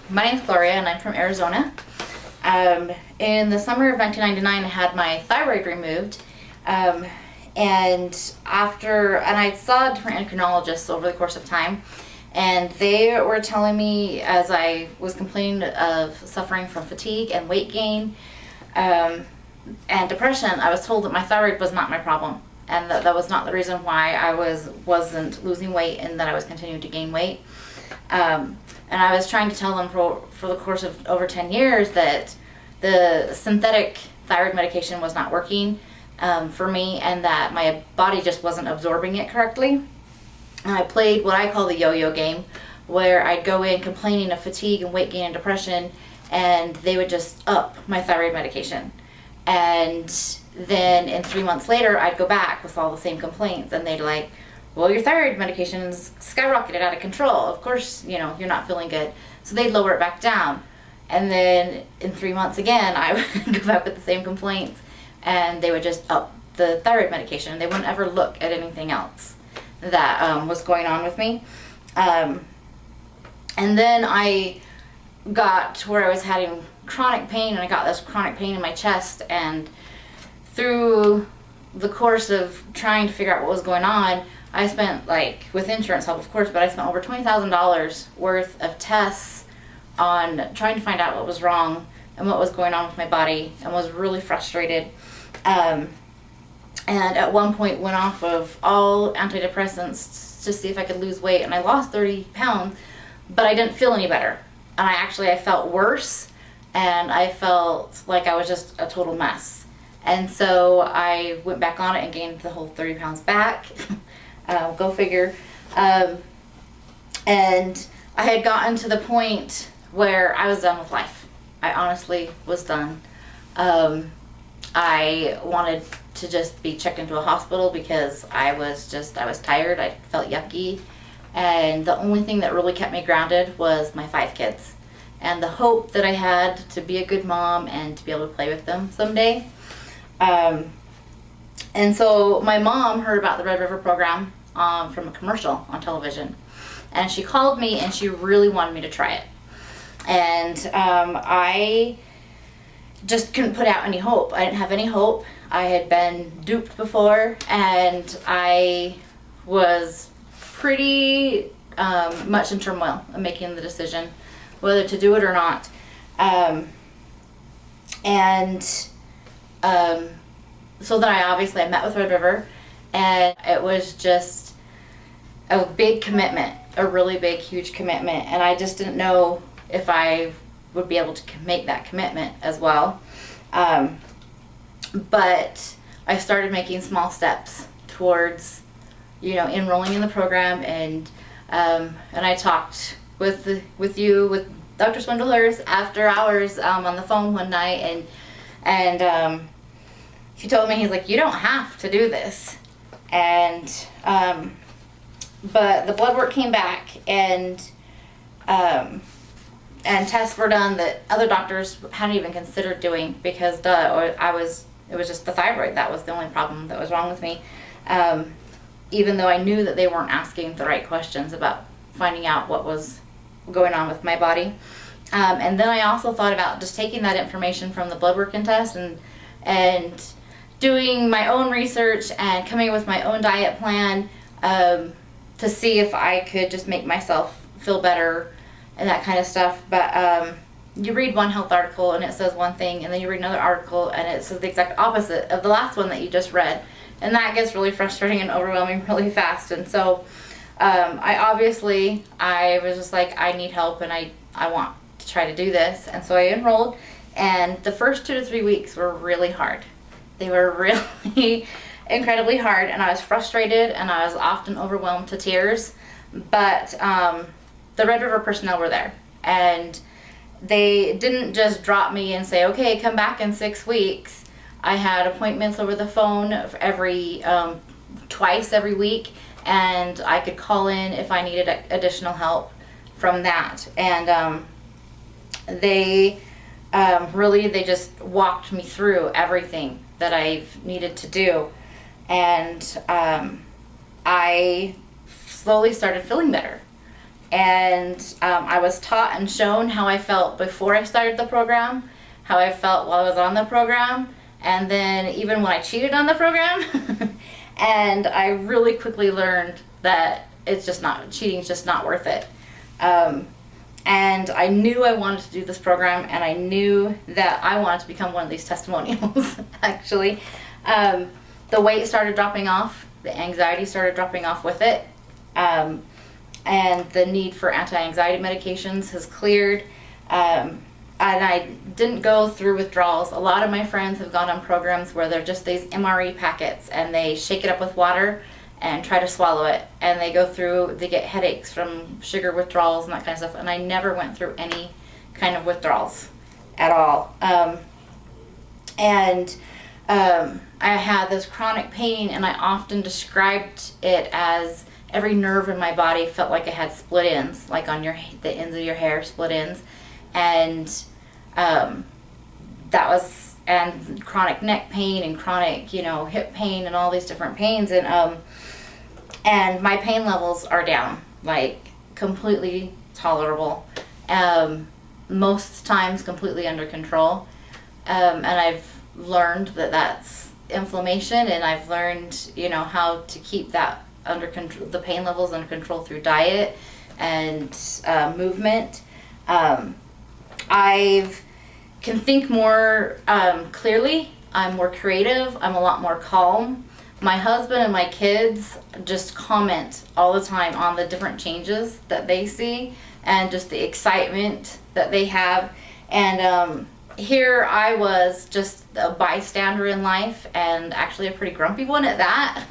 My name's Gloria and I'm from Arizona. In the summer of 1999, I had my thyroid removed. And I saw different endocrinologists over the course of time, and they were telling me, as I was complaining of suffering from fatigue and weight gain and depression, I was told that my thyroid was not my problem, and that was not the reason why I wasn't losing weight and that I was continuing to gain weight. And I was trying to tell them for the course of over 10 years that the synthetic thyroid medication was not working for me, and that my body just wasn't absorbing it correctly. And I played what I call the yo-yo game, where I'd go in complaining of fatigue and weight gain and depression, and they would just up my thyroid medication. And then in 3 months later, I'd go back with all the same complaints, and they'd like, well, your thyroid medication's skyrocketed out of control. Of course, you're not feeling good. So they'd lower it back down. And then in 3 months again, I would go back with the same complaints, and they would just up the thyroid medication. They wouldn't ever look at anything else that was going on with me. And then I got to where I was having chronic pain, and I got this chronic pain in my chest, and through the course of trying to figure out what was going on, I spent, with insurance help of course, but I spent over $20,000 worth of tests on trying to find out what was wrong and what was going on with my body, and was really frustrated. And at one point went off of all antidepressants to see if I could lose weight, and I lost 30 pounds, but I didn't feel any better. And I felt worse, and I felt like I was just a total mess. And so I went back on it and gained the whole 30 pounds back. Go figure. And I had gotten to the point where I was done with life. I honestly was done. I wanted to just be checked into a hospital because I was tired. I felt yucky. And the only thing that really kept me grounded was my 5 kids, and the hope that I had to be a good mom and to be able to play with them someday. And so my mom heard about the RedRiver program from a commercial on television, and she called me and she really wanted me to try it. And I just couldn't put out any hope. I didn't have any hope. I had been duped before, and I was pretty much in turmoil of making the decision whether to do it or not. So then I met with RedRiver, and it was just a big commitment, a really big, huge commitment, and I just didn't know if I would be able to make that commitment as well. But I started making small steps towards, enrolling in the program, and I talked with Dr. Swindlers after hours on the phone one night, and he told me, he's like, you don't have to do this. And but the blood work came back, and tests were done that other doctors hadn't even considered doing, because it was just the thyroid. That was the only problem that was wrong with me. Even though I knew that they weren't asking the right questions about finding out what was going on with my body. And then I also thought about just taking that information from the blood work and test and doing my own research and coming up with my own diet plan to see if I could just make myself feel better and that kind of stuff. But you read one health article and it says one thing, and then you read another article and it says the exact opposite of the last one that you just read. And that gets really frustrating and overwhelming really fast. And so I was just like, I need help, and I want to try to do this. And so I enrolled, and the first 2 to 3 weeks were really hard. They were really incredibly hard, and I was frustrated, and I was often overwhelmed to tears. But the RedRiver personnel were there, and they didn't just drop me and say, okay, come back in 6 weeks. I had appointments over the phone twice every week, and I could call in if I needed additional help from that. And they just walked me through everything that I've needed to do. And I slowly started feeling better. And I was taught and shown how I felt before I started the program, how I felt while I was on the program, and then even when I cheated on the program. And I really quickly learned that cheating's just not worth it. And I knew I wanted to do this program, and I knew that I wanted to become one of these testimonials, actually. The weight started dropping off, the anxiety started dropping off with it, and the need for anti-anxiety medications has cleared. And I didn't go through withdrawals. A lot of my friends have gone on programs where they're just these MRE packets, and they shake it up with water and try to swallow it, and they get headaches from sugar withdrawals and that kind of stuff, and I never went through any kind of withdrawals at all. I had this chronic pain, and I often described it as every nerve in my body felt like it had split ends, like on the ends of your hair, split ends, and and chronic neck pain and chronic, hip pain and all these different pains, and my pain levels are down, like completely tolerable, most times completely under control, and I've learned that that's inflammation, and I've learned, how to keep that under control, the pain levels under control through diet and movement. I can think more clearly. I'm more creative. I'm a lot more calm. My husband and my kids just comment all the time on the different changes that they see and just the excitement that they have. And here I was just a bystander in life, and actually a pretty grumpy one at that.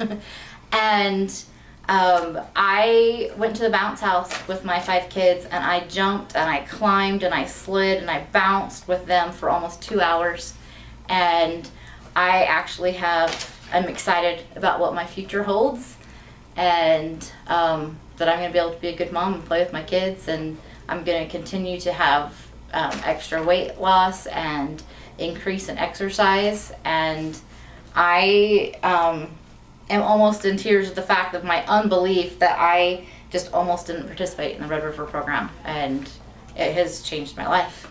And I went to the bounce house with my 5 kids, and I jumped and I climbed and I slid and I bounced with them for almost 2 hours. And I actually I'm excited about what my future holds, and that I'm going to be able to be a good mom and play with my kids, and I'm going to continue to have extra weight loss and increase in exercise. And I am almost in tears at the fact of my unbelief that I just almost didn't participate in the RedRiver program, and it has changed my life.